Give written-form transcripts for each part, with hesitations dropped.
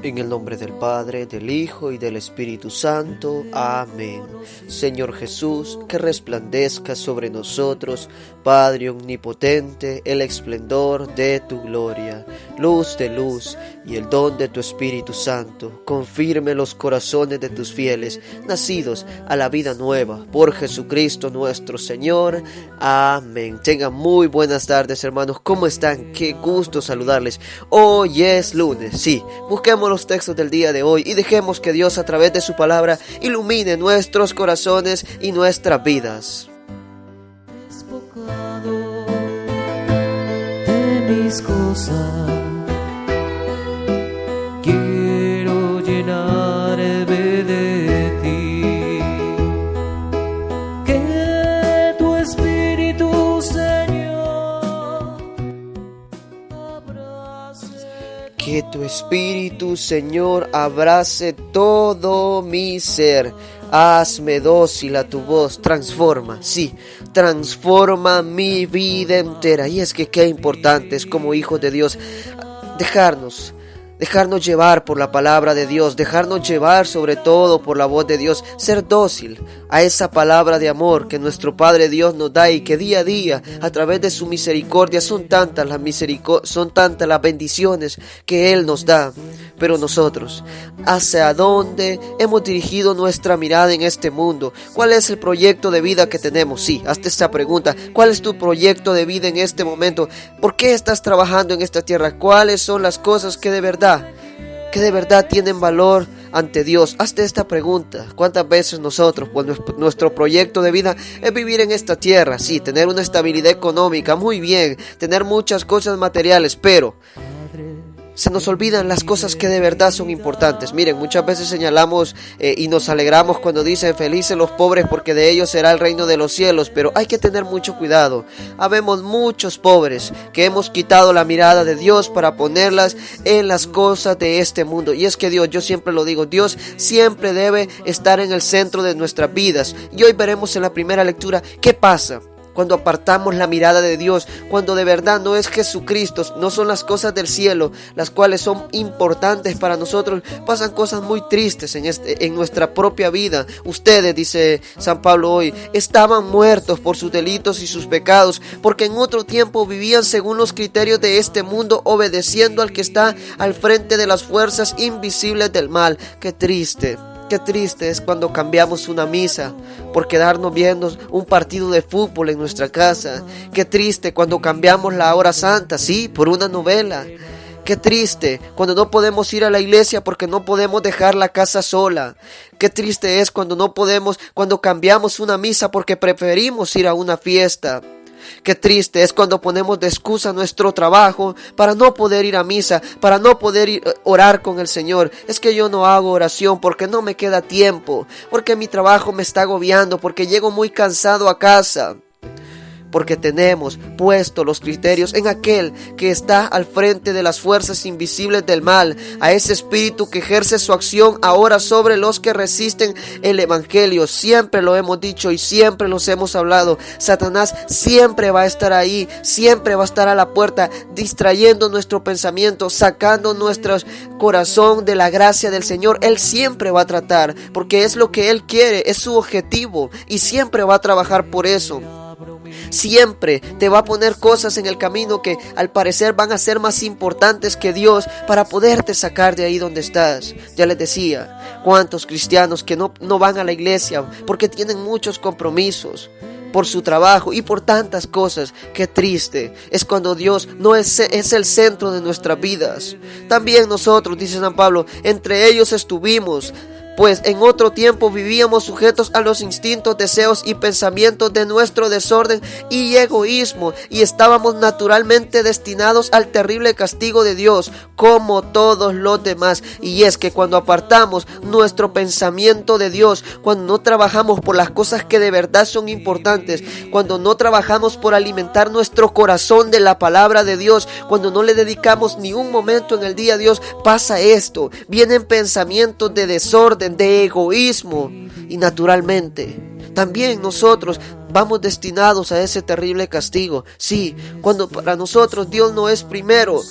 En el nombre del Padre, del Hijo y del Espíritu Santo. Amén. Señor Jesús, que resplandezca sobre nosotros, Padre omnipotente, el esplendor de tu gloria, luz de luz y el don de tu Espíritu Santo. Confirme los corazones de tus fieles, nacidos a la vida nueva, por Jesucristo nuestro Señor. Amén. Tengan muy buenas tardes, hermanos. ¿Cómo están? Qué gusto saludarles. Hoy es lunes. Sí, busquemos los textos del día de hoy y dejemos que Dios a través de su palabra ilumine nuestros corazones y nuestras vidas. Despojado de mis cosas, quiero llenarme de ti. Que tu Espíritu, Señor, Que tu Espíritu, Señor, abrace todo mi ser. Hazme dócil a tu voz, transforma mi vida entera. Y es que qué importante es como hijos de Dios dejarnos llevar por la palabra de Dios, dejarnos llevar sobre todo por la voz de Dios, ser dócil a esa palabra de amor que nuestro Padre Dios nos da y que día a día a través de su misericordia son tantas las bendiciones que Él nos da. Pero nosotros, ¿hacia dónde hemos dirigido nuestra mirada en este mundo? ¿Cuál es el proyecto de vida que tenemos? Sí, hazte esta pregunta. ¿Cuál es tu proyecto de vida en este momento? ¿Por qué estás trabajando en esta tierra? ¿Cuáles son las cosas que de verdad tienen valor ante Dios? Hazte esta pregunta. ¿Cuántas veces nosotros, pues nuestro proyecto de vida es vivir en esta tierra? Sí, tener una estabilidad económica, muy bien, tener muchas cosas materiales, pero se nos olvidan las cosas que de verdad son importantes. Miren, muchas veces señalamos y nos alegramos cuando dicen felices los pobres porque de ellos será el reino de los cielos, pero hay que tener mucho cuidado. Habemos muchos pobres que hemos quitado la mirada de Dios para ponerlas en las cosas de este mundo. Y es que Dios, yo siempre lo digo, Dios siempre debe estar en el centro de nuestras vidas. Y hoy veremos en la primera lectura qué pasa cuando apartamos la mirada de Dios, cuando de verdad no es Jesucristo, no son las cosas del cielo las cuales son importantes para nosotros. Pasan cosas muy tristes en nuestra propia vida. Ustedes, dice San Pablo hoy, estaban muertos por sus delitos y sus pecados, porque en otro tiempo vivían según los criterios de este mundo, obedeciendo al que está al frente de las fuerzas invisibles del mal. Qué triste es cuando cambiamos una misa por quedarnos viendo un partido de fútbol en nuestra casa. Qué triste cuando cambiamos la hora santa, sí, por una novela. Qué triste cuando no podemos ir a la iglesia porque no podemos dejar la casa sola. Qué triste es cuando cambiamos una misa porque preferimos ir a una fiesta. Qué triste es cuando ponemos de excusa nuestro trabajo para no poder ir a misa, para no poder orar con el Señor. Es que yo no hago oración porque no me queda tiempo, porque mi trabajo me está agobiando, porque llego muy cansado a casa. Porque tenemos puesto los criterios en aquel que está al frente de las fuerzas invisibles del mal, a ese espíritu que ejerce su acción ahora sobre los que resisten el evangelio. Siempre lo hemos dicho y siempre los hemos hablado. Satanás siempre va a estar ahí, siempre va a estar a la puerta, distrayendo nuestro pensamiento, sacando nuestro corazón de la gracia del Señor. Él siempre va a tratar, porque es lo que Él quiere, es su objetivo, y siempre va a trabajar por eso. Siempre te va a poner cosas en el camino que al parecer van a ser más importantes que Dios para poderte sacar de ahí donde estás. Ya les decía, cuántos cristianos que no van a la iglesia porque tienen muchos compromisos por su trabajo y por tantas cosas. Qué triste es cuando Dios no es el centro de nuestras vidas. También nosotros, dice San Pablo, entre ellos estuvimos, pues en otro tiempo vivíamos sujetos a los instintos, deseos y pensamientos de nuestro desorden y egoísmo, y estábamos naturalmente destinados al terrible castigo de Dios, como todos los demás. Y es que cuando apartamos nuestro pensamiento de Dios, cuando no trabajamos por las cosas que de verdad son importantes, cuando no trabajamos por alimentar nuestro corazón de la palabra de Dios, cuando no le dedicamos ni un momento en el día a Dios, pasa esto. Vienen pensamientos de desorden, de egoísmo, y naturalmente También nosotros vamos destinados a ese terrible castigo. Sí, cuando para nosotros Dios no es primero,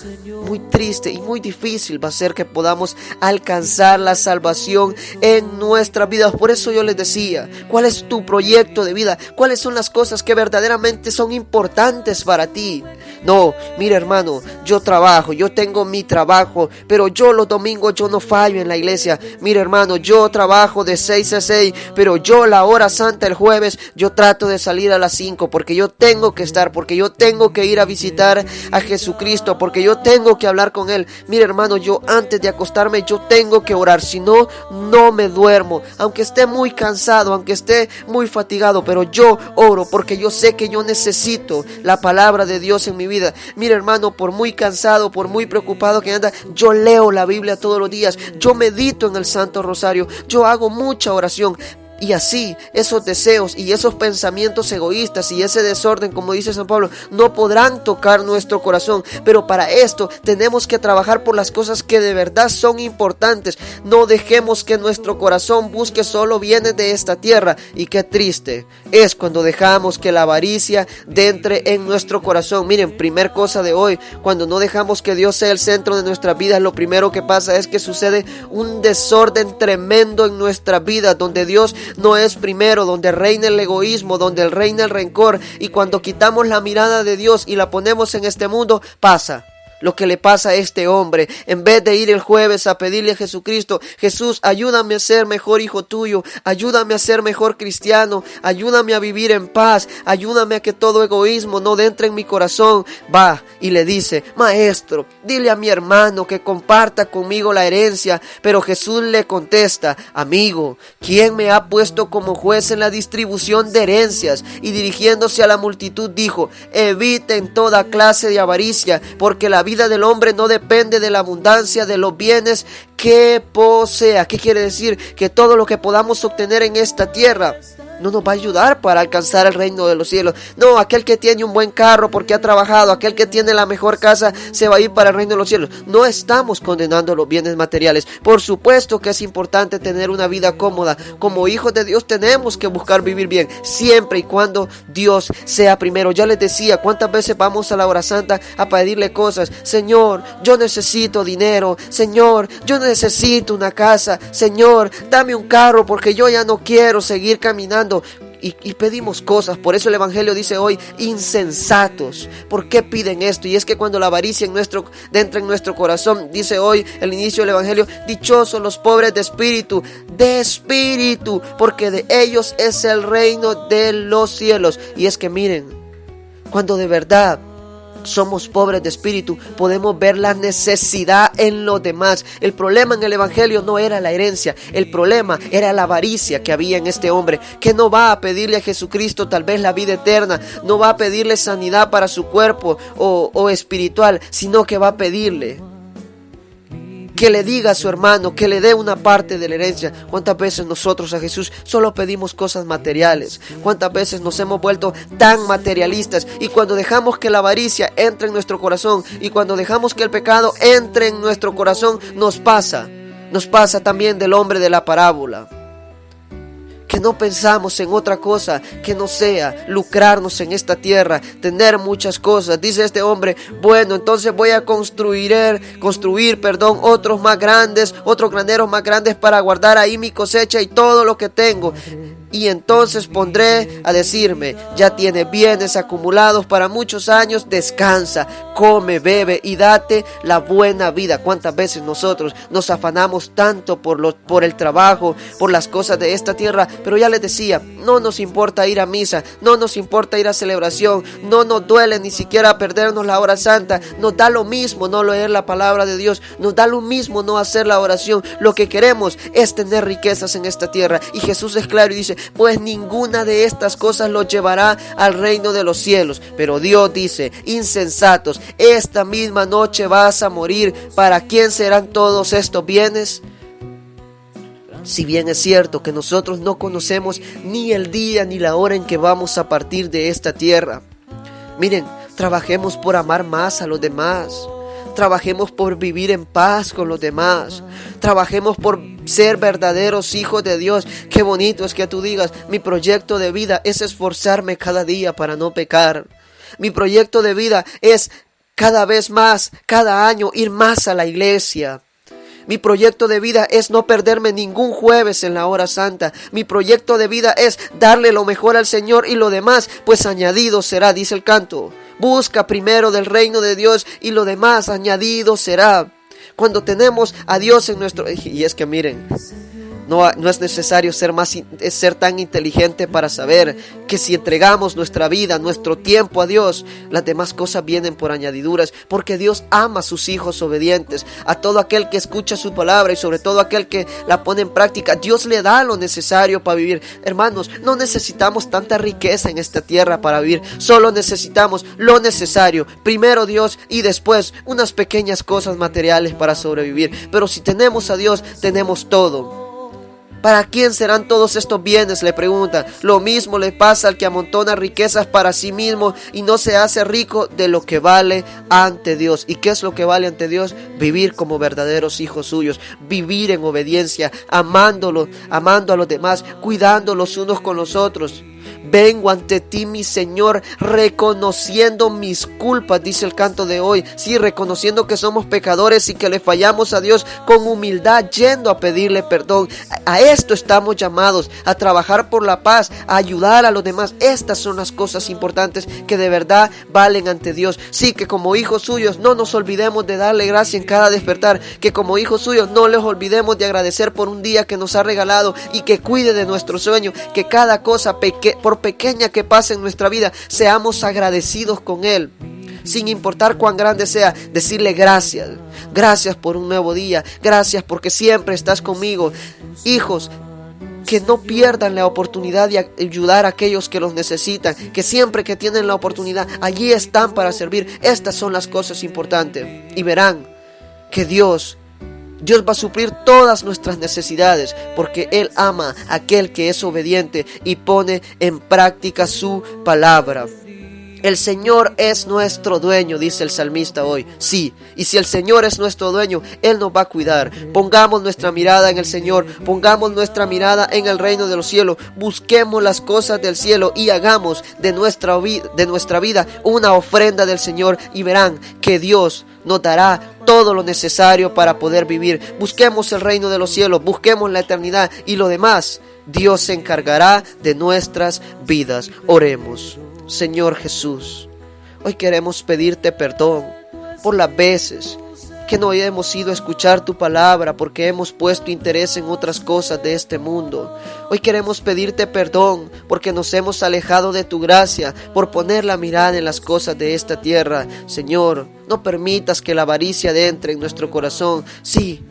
muy triste y muy difícil va a ser que podamos alcanzar la salvación en nuestra vida. Por eso yo les decía, ¿cuál es tu proyecto de vida? ¿Cuáles son las cosas que verdaderamente son importantes para ti? No, mira hermano, yo trabajo, yo tengo mi trabajo, pero yo los domingos yo no fallo en la iglesia. Mira hermano, yo trabajo de 6 a 6, pero yo la hora santa el jueves, yo trato de salir a las 5 porque yo tengo que estar, porque yo tengo que ir a visitar a Jesucristo, porque yo tengo que hablar con Él. Mira hermano, yo antes de acostarme yo tengo que orar, si no, no me duermo, aunque esté muy cansado, aunque esté muy fatigado, pero yo oro porque yo sé que yo necesito la palabra de Dios en mi vida. Mira hermano, por muy cansado, por muy preocupado que anda, yo leo la Biblia todos los días, yo medito en el Santo Rosario, yo hago mucha oración. Y así, esos deseos y esos pensamientos egoístas y ese desorden, como dice San Pablo, no podrán tocar nuestro corazón. Pero para esto tenemos que trabajar por las cosas que de verdad son importantes. No dejemos que nuestro corazón busque solo bienes de esta tierra. Y qué triste es cuando dejamos que la avaricia entre en nuestro corazón. Miren, primer cosa de hoy, cuando no dejamos que Dios sea el centro de nuestras vidas, lo primero que pasa es que sucede un desorden tremendo en nuestras vidas, donde Dios no es primero, donde reina el egoísmo, donde reina el rencor. Y cuando quitamos la mirada de Dios y la ponemos en este mundo, pasa lo que le pasa a este hombre. En vez de ir el jueves a pedirle a Jesucristo, Jesús, ayúdame a ser mejor hijo tuyo, ayúdame a ser mejor cristiano, ayúdame a vivir en paz, ayúdame a que todo egoísmo no entre en mi corazón, va y le dice, maestro, dile a mi hermano que comparta conmigo la herencia. Pero Jesús le contesta, amigo, ¿quién me ha puesto como juez en la distribución de herencias? Y dirigiéndose a la multitud dijo, eviten toda clase de avaricia, porque la vida del hombre no depende de la abundancia de los bienes que posea. ¿Qué quiere decir? Que todo lo que podamos obtener en esta tierra no nos va a ayudar para alcanzar el reino de los cielos. No, aquel que tiene un buen carro porque ha trabajado, aquel que tiene la mejor casa se va a ir para el reino de los cielos. No estamos condenando los bienes materiales. Por supuesto que es importante tener una vida cómoda. Como hijos de Dios tenemos que buscar vivir bien, siempre y cuando Dios sea primero. Ya les decía, cuántas veces vamos a la hora santa a pedirle cosas. Señor, yo necesito dinero. Señor, yo necesito una casa. Señor, dame un carro porque yo ya no quiero seguir caminando. Y pedimos cosas. Por eso el Evangelio dice hoy, insensatos. ¿Por qué piden esto? Y es que cuando la avaricia entra en nuestro corazón, dice hoy el inicio del Evangelio, dichosos los pobres de espíritu, porque de ellos es el reino de los cielos. Y es que miren, cuando de verdad somos pobres de espíritu, podemos ver la necesidad en los demás. El problema en el Evangelio no era la herencia, el problema era la avaricia que había en este hombre, que no va a pedirle a Jesucristo tal vez la vida eterna, no va a pedirle sanidad para su cuerpo o espiritual, sino que va a pedirle que le diga a su hermano que le dé una parte de la herencia. ¿Cuántas veces nosotros a Jesús solo pedimos cosas materiales? ¿Cuántas veces nos hemos vuelto tan materialistas? Y cuando dejamos que la avaricia entre en nuestro corazón y cuando dejamos que el pecado entre en nuestro corazón, nos pasa también del hombre de la parábola, que no pensamos en otra cosa que no sea lucrarnos en esta tierra, tener muchas cosas. Dice este hombre, bueno, entonces voy a construir, otros más grandes, otros graneros más grandes para guardar ahí mi cosecha y todo lo que tengo. Y entonces pondré a decirme, ya tienes bienes acumulados para muchos años, descansa, come, bebe y date la buena vida. ¿Cuántas veces nosotros nos afanamos tanto por el trabajo, por las cosas de esta tierra? Pero ya les decía, no nos importa ir a misa, no nos importa ir a celebración, no nos duele ni siquiera perdernos la hora santa, nos da lo mismo no leer la palabra de Dios, nos da lo mismo no hacer la oración. Lo que queremos es tener riquezas en esta tierra. Y Jesús es claro y dice, pues ninguna de estas cosas los llevará al reino de los cielos. Pero Dios dice, insensatos, esta misma noche vas a morir. ¿Para quién serán todos estos bienes? Si bien es cierto que nosotros no conocemos ni el día ni la hora en que vamos a partir de esta tierra, miren, trabajemos por amar más a los demás. Trabajemos por vivir en paz con los demás. Trabajemos por ser verdaderos hijos de Dios. Qué bonito es que tú digas, mi proyecto de vida es esforzarme cada día para no pecar. Mi proyecto de vida es cada vez más, cada año, ir más a la iglesia. Mi proyecto de vida es no perderme ningún jueves en la hora santa. Mi proyecto de vida es darle lo mejor al Señor y lo demás, pues añadido será, dice el canto. Busca primero del reino de Dios y lo demás añadido será. Cuando tenemos a Dios en nuestro... Y es que miren, no es necesario ser tan inteligente para saber que si entregamos nuestra vida, nuestro tiempo a Dios, las demás cosas vienen por añadiduras, porque Dios ama a sus hijos obedientes, a todo aquel que escucha su palabra y sobre todo aquel que la pone en práctica. Dios le da lo necesario para vivir. Hermanos, no necesitamos tanta riqueza en esta tierra para vivir, solo necesitamos lo necesario, primero Dios y después unas pequeñas cosas materiales para sobrevivir. Pero si tenemos a Dios, tenemos todo. ¿Para quién serán todos estos bienes?, le pregunta. Lo mismo le pasa al que amontona riquezas para sí mismo y no se hace rico de lo que vale ante Dios. ¿Y qué es lo que vale ante Dios? Vivir como verdaderos hijos suyos, vivir en obediencia, amando a los demás, cuidando los unos con los otros. Vengo ante ti, mi Señor, reconociendo mis culpas, dice el canto de hoy. Sí, reconociendo que somos pecadores y que le fallamos a Dios, con humildad, yendo a pedirle perdón. A esto estamos llamados, a trabajar por la paz, a ayudar a los demás. Estas son las cosas importantes que de verdad valen ante Dios. Sí, que como hijos suyos no nos olvidemos de darle gracia en cada despertar, que como hijos suyos no les olvidemos de agradecer por un día que nos ha regalado y que cuide de nuestro sueño, que cada cosa por pequeña que pase en nuestra vida, seamos agradecidos con Él, sin importar cuán grande sea. Decirle gracias, gracias por un nuevo día, gracias porque siempre estás conmigo. Hijos, que no pierdan la oportunidad de ayudar a aquellos que los necesitan, que siempre que tienen la oportunidad, allí están para servir. Estas son las cosas importantes y verán que Dios va a suplir todas nuestras necesidades, porque Él ama a aquel que es obediente y pone en práctica su palabra. El Señor es nuestro dueño, dice el salmista hoy. Sí, y si el Señor es nuestro dueño, Él nos va a cuidar. Pongamos nuestra mirada en el Señor, pongamos nuestra mirada en el reino de los cielos, busquemos las cosas del cielo y hagamos de nuestra vida una ofrenda del Señor, y verán que Dios nos dará todo lo necesario para poder vivir. Busquemos el reino de los cielos, busquemos la eternidad, y lo demás Dios se encargará de nuestras vidas. Oremos. Señor Jesús, hoy queremos pedirte perdón por las veces que no hemos ido a escuchar tu palabra porque hemos puesto interés en otras cosas de este mundo. Hoy queremos pedirte perdón porque nos hemos alejado de tu gracia, por poner la mirada en las cosas de esta tierra. Señor, no permitas que la avaricia entre en nuestro corazón. Sí,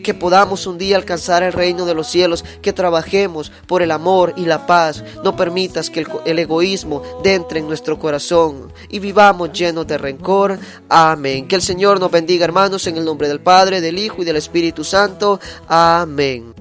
que podamos un día alcanzar el reino de los cielos, que trabajemos por el amor y la paz. No permitas que el egoísmo entre en nuestro corazón y vivamos llenos de rencor. Amén. Que el Señor nos bendiga, hermanos, en el nombre del Padre, del Hijo y del Espíritu Santo. Amén.